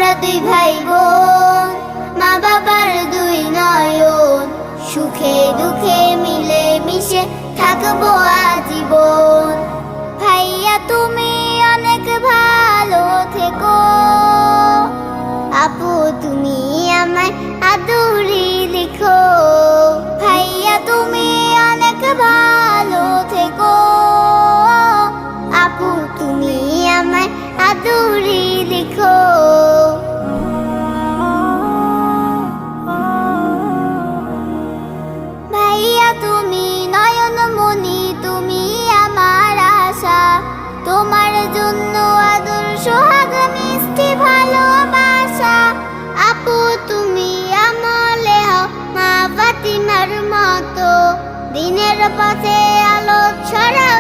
আমরা দুই ভাই বোন, মা বাবার দুই নয়ন, সুখে দুঃখে মিলে মিশে থাকবো আজীবন। ভাইয়া তুমি অনেক ভালো থেকো, আপু তুমি আমায় আদুরি লিখো। ভাইয়া তুমি অনেক ভালো থেকো, আপু তুমি আমায় আদুরি লিখো। ভাইয়া তুমি নয়নমণি, তুমি আমার আশা, তোমার জন্য আদর সোহাগ মিষ্টি ভালোবাসা। আপু তুমি আমলে হও মা ফাতিমার মতো, দিনের পথে আলো ছড়াও